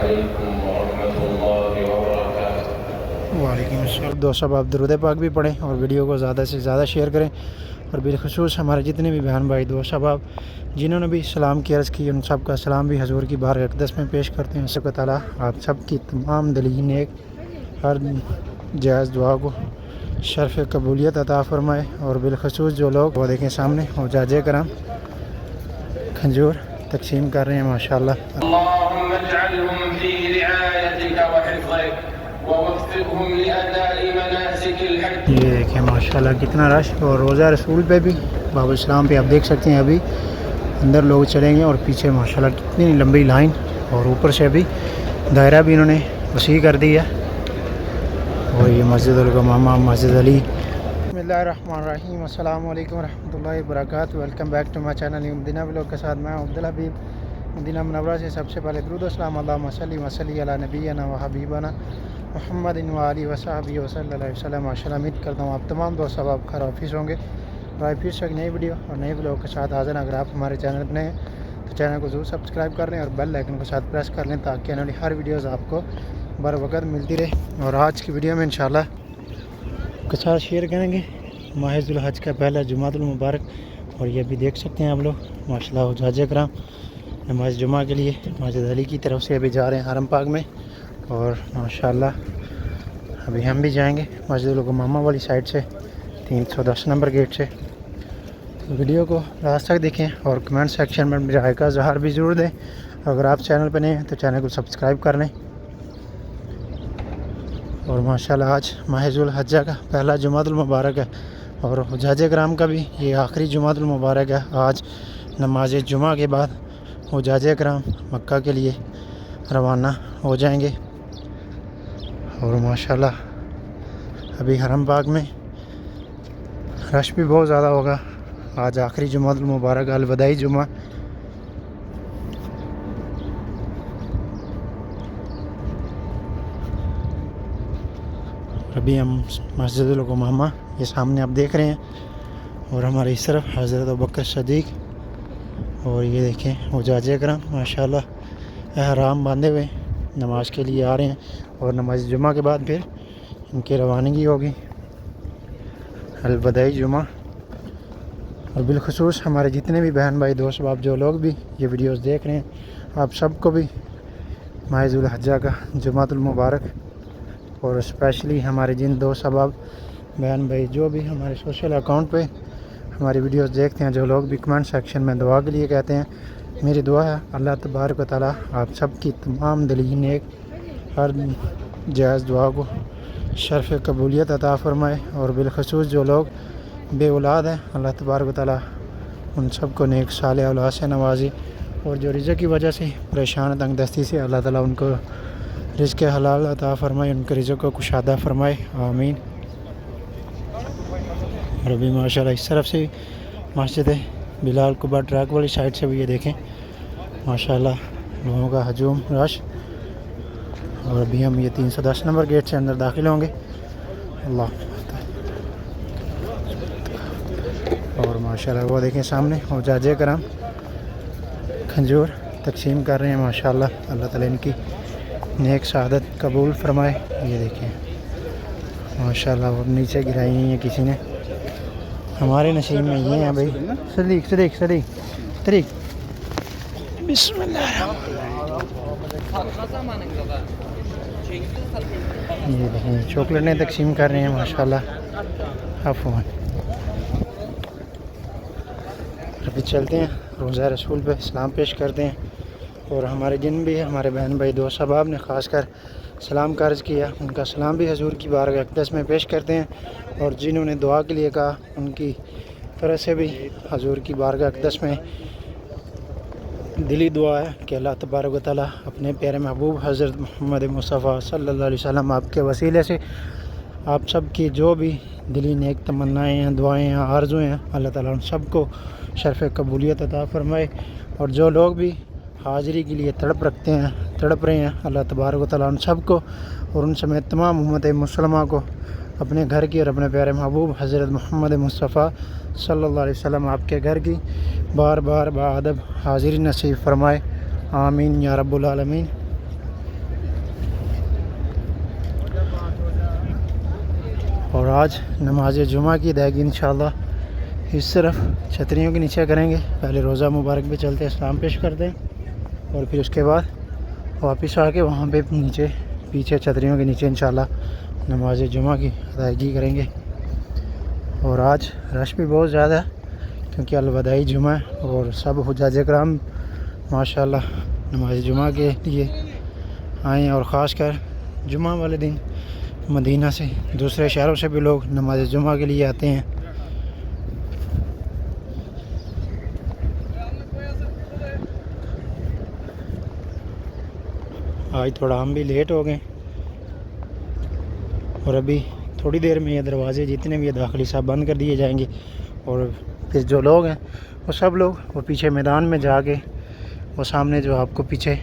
علیکم ورحمۃ اللہ وبرکاتہ۔ وعلیکم السلام۔ دوستو آپ درود پاک بھی پڑھیں اور ویڈیو کو زیادہ سے زیادہ شیئر کریں، اور بالخصوص ہمارے جتنے بھی بہن بھائی دوست احباب جنہوں نے بھی سلام کی عرض کی، ان سب کا سلام بھی حضور کی بارگاہ اقدس میں پیش کرتے ہیں۔ اللہ تعالیٰ آپ سب کی تمام دلی نیک ہر جائز دعا کو شرف قبولیت عطا فرمائے، اور بالخصوص جو لوگ وہ دیکھیں سامنے حجاج کرام کھنجور تقسیم کر رہے ہیں ماشاءاللہ۔ اللهم اجعلهم في رعايتك وحفظك ووفقهم لأداء مناسك الحج۔ یہ دیکھیں ماشاءاللہ کتنا رش، اور روزہ رسول پہ بھی باب اسلام پہ آپ دیکھ سکتے ہیں ابھی اندر لوگ چلیں گے، اور پیچھے ماشاءاللہ کتنی لمبی لائن، اور اوپر سے ابھی دائرہ بھی انہوں نے وسیع کر دیا۔ اور یہ مسجد الغمامہ، مسجد علی۔ بسم اللہ الرحمن الرحیم، السلام علیکم ورحمۃ اللہ وبرکاتہ۔ Welcome back to my channel Madina vlog کے ساتھ میں عبدالحبیب مدینہ منورہ سے۔ سب سے پہلے درود و سلام اللہم صلی وسلم علی نبینا و حبیبنا محمد و آلہ وصحبہ وصلی اللہ علیہ وسلم۔ ماشاءاللہ امید کرتا ہوں آپ تمام دوست احباب خیر حافظ ہوں گے۔ اور پھر سے ایک نئی ویڈیو اور نئی ولاگ کے ساتھ حاضر ہیں۔ اگر آپ ہمارے چینل پر نئے ہیں تو چینل کو ضرور سبسکرائب کر لیں اور بیل آئیکن کو ساتھ پریس کر لیں، تاکہ آنے والی ہر ویڈیوز آپ کو بر وقت ملتی رہے۔ اور آج کی ویڈیو میں انشاءاللہ کے ساتھ شیئر کریں گے ماہ ذو الحج کا پہلا جمعۃ المبارک، اور یہ بھی دیکھ سکتے ہیں آپ لوگ ماشاءاللہ حجاج کرام نماز جمعہ کے لیے مسجد علی کی طرف سے ابھی جا رہے ہیں حرم پاک میں، اور ماشاءاللہ ابھی ہم بھی جائیں گے مسجد الغمامہ والی سائڈ سے 310 نمبر گیٹ سے۔ تو ویڈیو کو لاسٹ تک دیکھیں اور کمنٹ سیکشن میں رائے کا اظہار بھی ضرور دیں۔ اگر آپ چینل پہ نئے ہیں تو چینل کو سبسکرائب کر لیں۔ اور ماشاءاللہ آج ماہ ذو الحجہ کا پہلا جمعۃ المبارک ہے، اور حجاج کرام کا بھی یہ آخری جمعۃ المبارک ہے۔ آج نماز جمعہ کے بعد حجاج کرام مکہ کے لیے روانہ ہو جائیں گے، اور ماشاءاللہ ابھی حرم پاک میں رش بھی بہت زیادہ ہوگا۔ آج آخری جمعۃ المبارک الوداعی جمعہ۔ ابھی ہم مسجد الغمامہ یہ سامنے آپ دیکھ رہے ہیں، اور ہمارے اس طرف حضرت ابوبکر صدیق، اور یہ دیکھیں حجاج کرام ماشاءاللہ احرام باندھے ہوئے نماز کے لیے آ رہے ہیں، اور نماز جمعہ کے بعد پھر ان کی روانگی ہوگی الوداعی جمعہ۔ اور بالخصوص ہمارے جتنے بھی بہن بھائی دوست احباب جو لوگ بھی یہ ویڈیوز دیکھ رہے ہیں، آپ سب کو بھی ماہ ذو الحجہ کا جمعۃ المبارک، اور اسپیشلی ہمارے جن دوست احباب بہن بھائی جو بھی ہمارے سوشل اکاؤنٹ پہ ہماری ویڈیوز دیکھتے ہیں، جو لوگ بھی کمنٹ سیکشن میں دعا کے لیے کہتے ہیں، میری دعا ہے اللہ تبارک و تعالیٰ آپ سب کی تمام دلی نیک ہر جائز دعا کو شرف قبولیت عطا فرمائے، اور بالخصوص جو لوگ بے اولاد ہیں اللہ تبارک و تعالیٰ ان سب کو نیک صالح اولاد سے نوازے، اور جو رزق کی وجہ سے پریشان تنگ دستی سے اللہ تعالیٰ ان کو رزق حلال عطا فرمائے، ان کے رزق کو کشادہ فرمائے، آمین۔ اور ابھی ماشاءاللہ اس طرف سے مسجد بلال قبا ٹریک والی سائڈ سے بھی یہ دیکھیں ماشاءاللہ لوگوں کا ہجوم رش، اور ابھی ہم یہ 310 نمبر گیٹ سے اندر داخل ہوں گے۔ اللہ، اور ماشاءاللہ وہ دیکھیں سامنے حجاج کرام کھنجور تقسیم کر رہے ہیں ماشاءاللہ، اللہ تعالیٰ ان کی نیک سعادت قبول فرمائے۔ یہ دیکھیں ماشاءاللہ، اور نیچے گرائی نہیں ہے کسی نے، ہمارے نصیب میں یہ ہیں بھائی۔ صدیق بسم اللہ یہ دیکھیں چاکلیٹیں تقسیم کر رہے ہیں ماشاءاللہ، عفواً۔ ابھی چلتے ہیں روزہ رسول پہ سلام پیش کرتے ہیں، اور ہمارے جن بھی ہمارے بہن بھائی دوست احباب نے خاص کر سلام کا عرض کیا، ان کا سلام بھی حضور کی بارگاہ اقدس میں پیش کرتے ہیں، اور جنہوں نے دعا کے لیے کہا ان کی طرف سے بھی حضور کی بارگاہ اقدس میں دلی دعا ہے کہ اللہ تبارک و تعالیٰ اپنے پیارے محبوب حضرت محمد مصطفیٰ صلی اللہ علیہ وسلم آپ کے وسیلے سے آپ سب کی جو بھی دلی نیک تمنائیں ہیں، دعائیں ہیں، آرزویں ہیں، اللہ تعالیٰ ان سب کو شرف قبولیت عطا فرمائے، اور جو لوگ بھی حاضری کے لیے تڑپ رہے ہیں، اللہ تبارک و تعالیٰ ان سب کو اور ان سمیت تمام امت مسلمہ کو اپنے گھر کی اور اپنے پیارے محبوب حضرت محمد مصطفیٰ صلی اللہ علیہ وسلم آپ کے گھر کی بار بار باادب حاضری نصیب فرمائے، آمین یا رب العالمین۔ اور آج نماز جمعہ کی ادائیگی انشاءاللہ اس طرف چھتریوں کے نیچے کریں گے. پہلے روزہ مبارک پہ چلتے ہیں، سلام پیش کرتے ہیں، اور پھر اس کے بعد واپس آ کے وہاں پہ نیچے پیچھے چھتریوں کے نیچے انشاءاللہ نماز جمعہ کی ادائیگی کریں گے. اور آج رش بھی بہت زیادہ ہے کیونکہ الوداعی جمعہ ہے، اور سب حجاج کرام ماشاءاللہ نماز جمعہ کے لیے آئے ہیں، اور خاص کر جمعہ والے دن مدینہ سے دوسرے شہروں سے بھی لوگ نماز جمعہ کے لیے آتے ہیں. آج تھوڑا ہم بھی لیٹ ہو گئے، اور ابھی تھوڑی دیر میں یہ دروازے جتنے بھی داخلی صاحب بند کر دیے جائیں گے، اور پھر جو لوگ ہیں وہ سب لوگ وہ پیچھے میدان میں جا کے وہ سامنے جو آپ کو پیچھے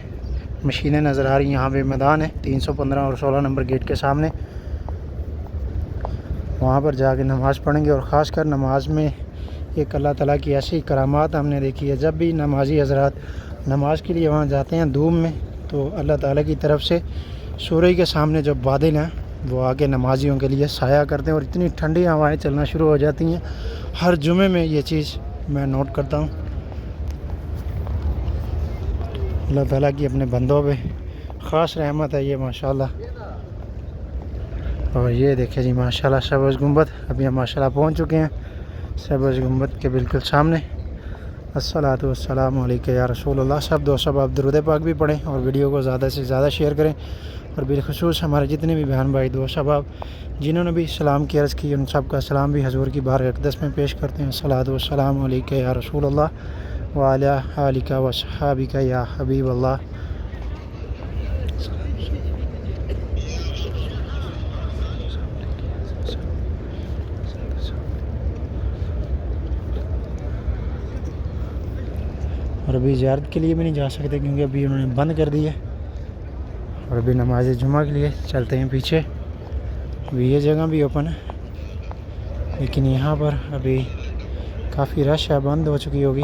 مشینیں نظر آ رہی ہیں، یہاں پہ میدان ہے 315 اور 16 نمبر گیٹ کے سامنے، وہاں پر جا کے نماز پڑھیں گے. اور خاص کر نماز میں ایک اللہ تعالیٰ کی ایسی کرامات ہم نے دیکھی ہے، جب بھی نمازی حضرات نماز کے لیے وہاں جاتے ہیں دھوپ میں، تو اللہ تعالیٰ کی طرف سے سورج کے سامنے جو بادل ہیں وہ آ کے نمازیوں کے لیے سایہ کرتے ہیں، اور اتنی ٹھنڈی ہوائیں چلنا شروع ہو جاتی ہیں. ہر جمعے میں یہ چیز میں نوٹ کرتا ہوں. اللہ تعالیٰ کی اپنے بندوں پہ خاص رحمت ہے یہ ماشاءاللہ. اور یہ دیکھیں جی ماشاءاللہ سبز گنبد، ابھی ہم ماشاءاللہ پہنچ چکے ہیں سبز گنبد کے بالکل سامنے. الصلاۃ والسلام علیکہ یا رسول اللہ. سب دوست آپ درود پاک بھی پڑھیں اور ویڈیو کو زیادہ سے زیادہ شیئر کریں، اور بالخصوص ہمارے جتنے بھی بہن بھائی دوست احباب جنہوں نے بھی سلام کی عرض کی، ان سب کا سلام بھی حضور کی بارگاہ اقدس میں پیش کرتے ہیں. الصلاۃ والسلام علیکہ یا رسول اللہ وعلی آلک و صحابک یا حبیب اللہ. اور ابھی زیارت کے لیے بھی نہیں جا سکتے کیونکہ ابھی انہوں نے بند کر دی ہے، اور ابھی نماز جمعہ کے لیے چلتے ہیں پیچھے. ابھی یہ جگہ بھی اوپن ہے لیکن یہاں پر ابھی کافی رش ہے، بند ہو چکی ہوگی،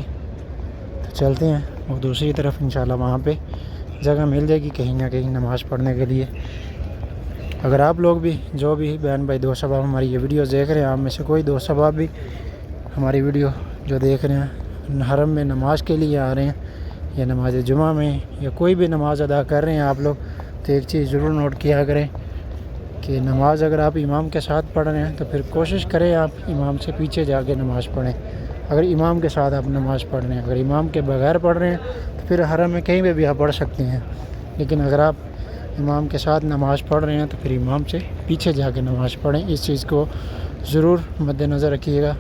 تو چلتے ہیں. اور دوسری طرف انشاءاللہ وہاں پہ جگہ مل جائے گی کہیں نہ کہیں نماز پڑھنے کے لیے. اگر آپ لوگ بھی جو بھی بہن بھائی دوست احباب ہماری یہ ویڈیوز دیکھ رہے ہیں، آپ میں سے کوئی دوست احباب بھی ہماری ویڈیو جو دیکھ رہے ہیں حرم میں نماز کے لیے آ رہے ہیں یا نماز جمعہ میں یا کوئی بھی نماز ادا کر رہے ہیں آپ لوگ، تو ایک چیز ضرور نوٹ کیا کریں کہ نماز اگر آپ امام کے ساتھ پڑھ رہے ہیں تو پھر کوشش کریں آپ امام سے پیچھے جا کے نماز پڑھیں. اگر امام کے ساتھ آپ نماز پڑھ رہے ہیں، اگر امام کے بغیر پڑھ رہے ہیں تو پھر حرم میں کہیں پہ بھی آپ پڑھ سکتے ہیں، لیکن اگر آپ امام کے ساتھ نماز پڑھ رہے ہیں تو پھر امام سے پیچھے جا کے نماز پڑھیں. اس چیز کو ضرور مد نظر رکھیے گا.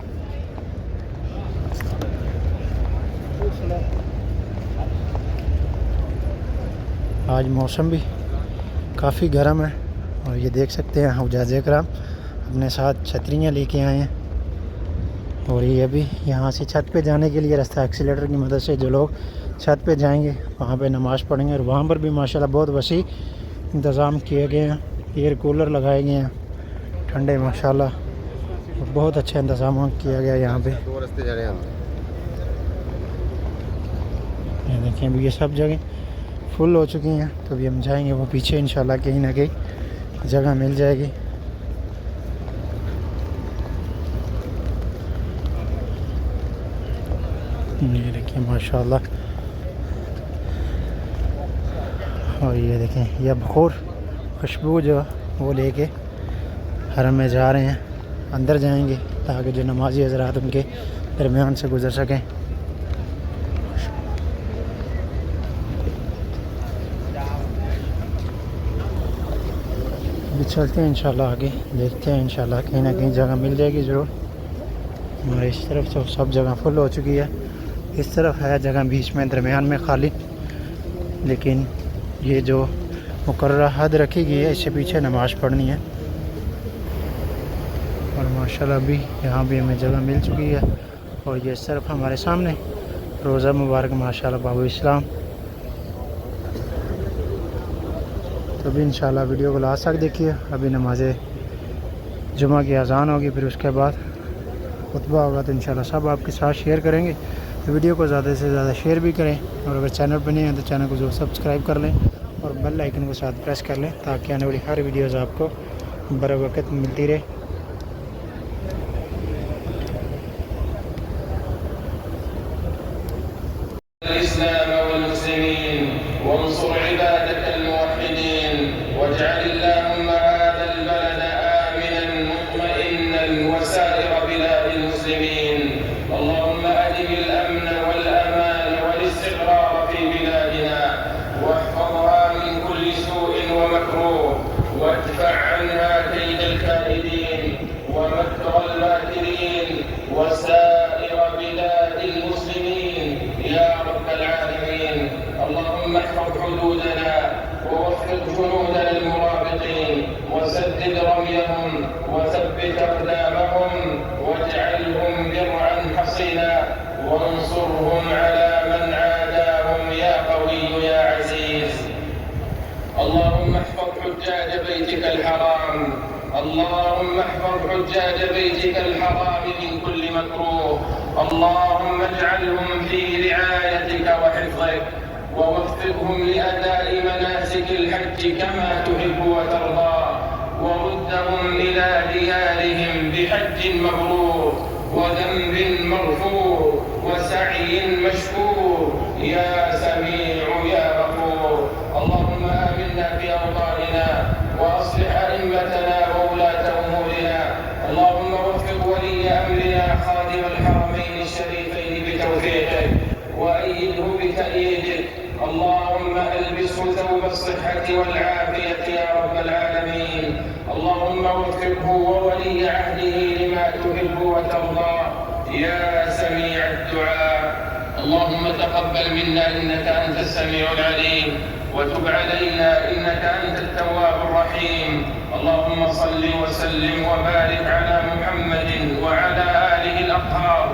آج موسم بھی کافی گرم ہے، اور یہ دیکھ سکتے ہیں حجاج کرام اپنے ساتھ چھتریاں لے کے آئے ہیں، اور یہ ابھی یہاں سے چھت پہ جانے کے لیے رستہ ایکسیلیٹر کی مدد سے جو لوگ چھت پہ جائیں گے وہاں پہ نماز پڑھیں گے. اور وہاں پر بھی ماشاءاللہ بہت وسیع انتظام کیے گئے ہیں، ایئر کولر لگائے گئے ہیں ٹھنڈے ماشاءاللہ، بہت اچھا انتظام کیا گیا یہاں پہ. یہ دیکھیں ابھی یہ سب جگہ فل ہو چکی ہیں، تو ابھی ہم جائیں گے وہ پیچھے انشاءاللہ کہیں نہ کہیں جگہ مل جائے گی. یہ دیکھیں ماشاءاللہ، اور یہ دیکھیں یہ بخور خوشبو جو وہ لے کے حرم میں جا رہے ہیں، اندر جائیں گے تاکہ جو نمازی حضرات ان کے درمیان سے گزر سکیں. ابھی چلتے ہیں انشاءاللہ آگے، دیکھتے ہیں انشاءاللہ کہیں نہ کہیں جگہ مل جائے گی ضرور. ہمارے اس طرف تو سب جگہ فل ہو چکی ہے، اس طرف ہے جگہ بیچ میں درمیان میں خالی، لیکن یہ جو مقررہ حد رکھی گئی ہے اس سے پیچھے نماز پڑھنی ہے. اور ماشاءاللہ ابھی یہاں بھی ہمیں جگہ مل چکی ہے. اور یہ اس طرف ہمارے سامنے روزہ مبارک ماشاءاللہ باب اسلام. تو ابھی انشاءاللہ ویڈیو کو لاسٹ تک دیکھیے. ابھی نماز جمعہ کی اذان ہوگی، پھر اس کے بعد خطبہ ہوگا، تو انشاءاللہ سب آپ کے ساتھ شیئر کریں گے. ویڈیو کو زیادہ سے زیادہ شیئر بھی کریں، اور اگر چینل پہ نہیں ہیں تو چینل کو ضرور سبسکرائب کر لیں اور بیل آئیکن کو ساتھ پریس کر لیں تاکہ آنے والی ہر ویڈیوز آپ کو بر وقت ملتی رہے. ووفق جنودنا المرابطين وسدد رميهم وثبت أقدامهم واجعلهم درعا حصينا وانصرهم على من عاداهم يا قوي يا عزيز. اللهم احفظ حجاج بيتك الحرام، اللهم احفظ حجاج بيتك الحرام من كل مكروه، اللهم اجعلهم في رعايتك وحفظك ووفقهم لأداء مناسك الحج كما تحب وترضى، وردهم إلى ديارهم بحج مبرور وذنب مغفور وسعي مشكور يا سميع يا غفور. اللهم آمنا في أوطاننا وأصلح أئمتنا وولاة أمورنا، اللهم وفق ولي أمرنا خادم الحرمين الشريفين بتوفيقك وأيده بتأييدك، اللهم ألبسه ثوب الصحة والعافية يا رب العالمين، اللهم وفقه وولي عهده لما تحب وترضى يا سميع الدعاء. اللهم تقبل منا إنك أنت السميع العليم وتب علينا إنك أنت التواب الرحيم. اللهم صل وسلم وبارك على محمد وعلى آله الأطهار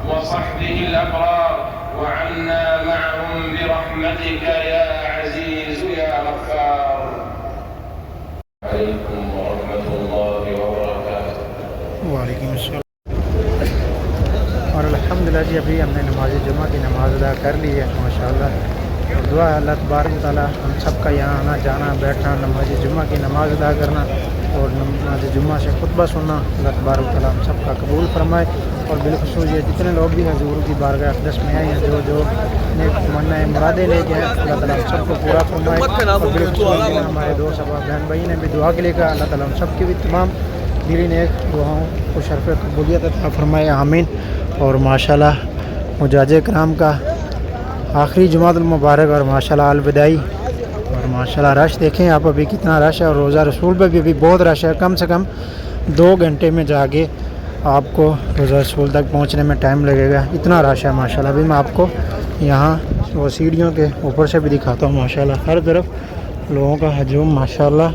وصحبه الأبرار وعنا معهم برحمتك يا عزيز يا غفار. عليكم ورحمة الله وبركاته. وعلیکم السلام. اور الحمدللہ جی ابھی ہم نے نماز جمعہ کی نماز ادا کر لی ہے ماشاءاللہ، اور دعا ہے اللہ تبارک و تعالیٰ ہم سب کا یہاں آنا جانا بیٹھنا نماز جمعہ کی نماز ادا کرنا اور نماز جمعہ سے خطبہ سننا اللہ تبارک و تعالیٰ ہم سب کا قبول فرمائے، اور بالخصوص یہ جتنے لوگ بھی حضور کی بارگاہ اقدس میں آئے ہیں جو نیک تمنائیں مرادیں لے کے ہیں اللہ تعالیٰ ہم سب کو پورا فرمائے، اور بالخصوص ہمارے دوست احباب بہن بھائی نے بھی دعا کے لیے کہا اللہ تعالیٰ ہم سب کی بھی تمام دلی نیک دعاؤں کو شرف قبولیت عطا فرمائے آمین. اور ماشاءاللہ حجاج کرام کا آخری جمعۃ المبارک اور ماشاءاللہ الوداعی، اور ماشاءاللہ رش دیکھیں آپ ابھی کتنا رش ہے، اور روزہ رسول پہ بھی ابھی بہت رش ہے، کم سے کم 2 گھنٹے میں جا کے آپ کو روزہ رسول تک پہنچنے میں ٹائم لگے گا، اتنا رش ہے ماشاءاللہ. ابھی میں آپ کو یہاں وہ سیڑھیوں کے اوپر سے بھی دکھاتا ہوں ماشاءاللہ، ہر طرف لوگوں کا ہجوم ماشاءاللہ.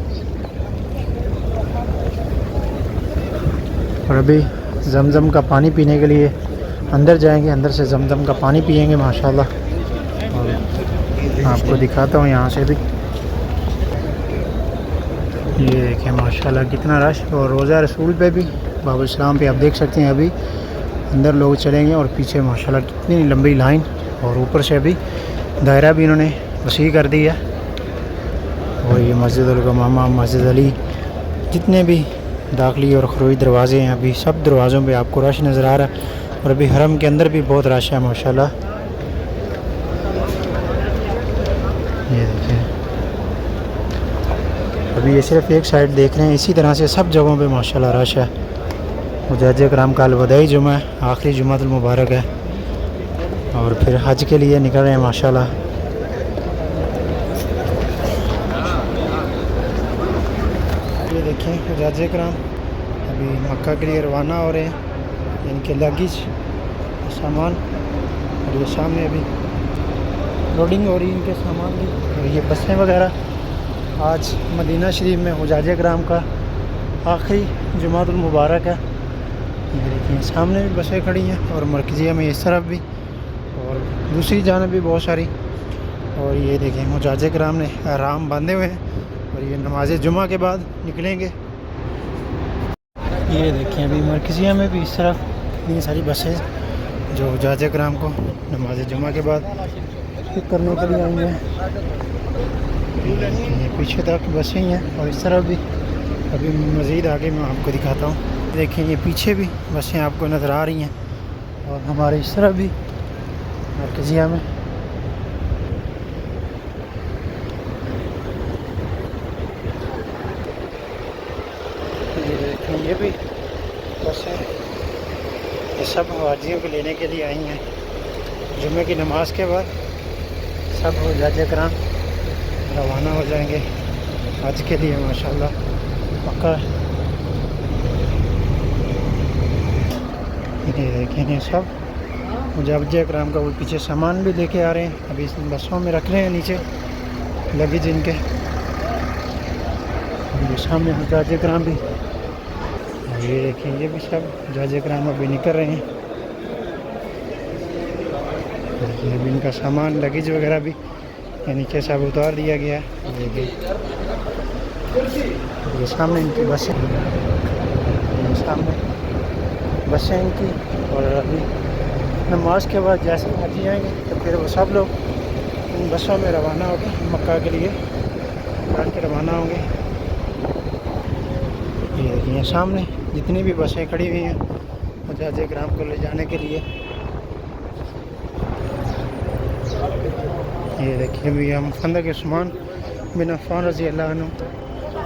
اور ابھی زمزم کا پانی پینے کے لیے اندر جائیں گے، اندر سے زمزم کا پانی پئیں گے ماشاءاللہ، اور آپ کو دکھاتا ہوں یہاں سے بھی. یہ دیکھیں ماشاءاللہ کتنا رش، اور روزہ رسول پہ بھی باب السلام پہ آپ دیکھ سکتے ہیں ابھی اندر لوگ چلیں گے، اور پیچھے ماشاءاللہ کتنی لمبی لائن، اور اوپر سے ابھی دائرہ بھی انہوں نے وسیع کر دی ہے. اور یہ مسجد الغمامہ، مسجد علی، جتنے بھی داخلی اور خروجی دروازے ہیں ابھی سب دروازوں پہ آپ کو رش نظر آ رہا ہے، اور ابھی حرم کے اندر بھی بہت رش ہے ماشاءاللہ. یہ دیکھیں ابھی یہ صرف ایک سائڈ دیکھ رہے ہیں، اسی طرح سے سب جگہوں پہ ماشاءاللہ رش ہے. حجاج کرام کا الوداعی جمعہ ہے، آخری جمعۃ المبارک ہے، اور پھر حج کے لیے نکل رہے ہیں ماشاءاللہ. یہ دیکھیں حجاج کرام ابھی مکہ کے لیے روانہ ہو رہے ہیں، ان کے لگیج سامان، اور یہ سامنے ابھی لوڈنگ ہو رہی ہے ان کے سامان کی. اور یہ بسیں وغیرہ آج مدینہ شریف میں حجاج کرام کا آخری جمعۃ المبارک ہے. یہ دیکھیں سامنے بھی بسیں کھڑی ہیں، اور مرکزیہ میں اس طرف بھی، اور دوسری جانب بھی بہت ساری. اور یہ دیکھیں حجاج کرام نے احرام باندھے ہوئے ہیں، اور یہ نماز جمعہ کے بعد نکلیں گے. یہ دیکھیں ابھی مرکزیہ میں بھی اس طرف اتنی ساری بسیں جو حجاج کرام کو نماز جمعہ کے بعد پک کرنے کے لیے آئی ہیں. یہ پیچھے تک بسیں ہیں، اور اس طرف بھی ابھی مزید آگے میں آپ کو دکھاتا ہوں. دیکھیں یہ پیچھے بھی بسیں آپ کو نظر آ رہی ہیں، اور ہمارے اس طرف بھی مرکزیہ میں. یہ دیکھیں یہ بھی بسیں، یہ سب حاجیوں کو لینے کے لیے آئی ہیں. جمعے کی نماز کے بعد سب حجاج کرام روانہ ہو جائیں گے حج کے لیے ماشاءاللہ پکا. یہ دیکھیں یہ سب حجاج کرام کا وہ پیچھے سامان بھی لے کے آ رہے ہیں، ابھی اس بسوں میں رکھ رہے ہیں نیچے لگیج ان کے. یہ سامنے حضرات کرام بھی، اور یہ دیکھیں یہ بھی سب جاج کرام ابھی نکل رہے ہیں. یہ بھی ان کا سامان لگیج وغیرہ بھی نیچے سب اتار دیا گیا ہے. یہ سامنے ان کی بسیں، یہ سامنے بسیں ان کی، اور ابھی نماز کے بعد جیسے حاجی آئیں گے تو پھر وہ سب لوگ ان بسوں میں روانہ ہو گئے مکہ کے لیے کے روانہ ہوں گے. یہ دیکھیے سامنے جتنی بھی بسیں کھڑی ہوئی ہیں حجاج کرام کو لے جانے کے لیے. یہ دیکھیے ابھی ہم فندق عثمان بن عفان رضی اللہ عنہ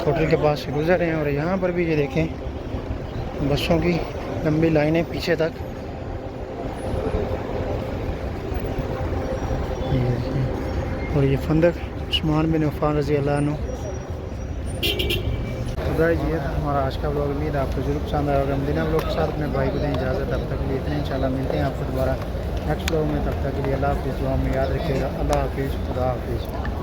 ہوٹل کے پاس سے گزر رہے ہیں، اور یہاں پر بھی یہ دیکھیں بسوں کی لمبی لائنیں پیچھے تک. یہ دیکھیں، اور یہ فندق عثمان بن عفان رضی اللہ عنہ. خدا جی ہمارا آج کا بلاگ، امید آپ کو ضرور پسند آیا ہوگا. مدینہ بلاگ کے ساتھ اپنے بھائی کو دیں اجازت. اب تک کے لیے اتنے، انشاءاللہ ملتے ہیں آپ کو دوبارہ نیکسٹ بلاگ میں. تب تک کے لیے اللہ حافظ. دعا میں یاد رکھیے گا. اللہ حافظ. خدا حافظ.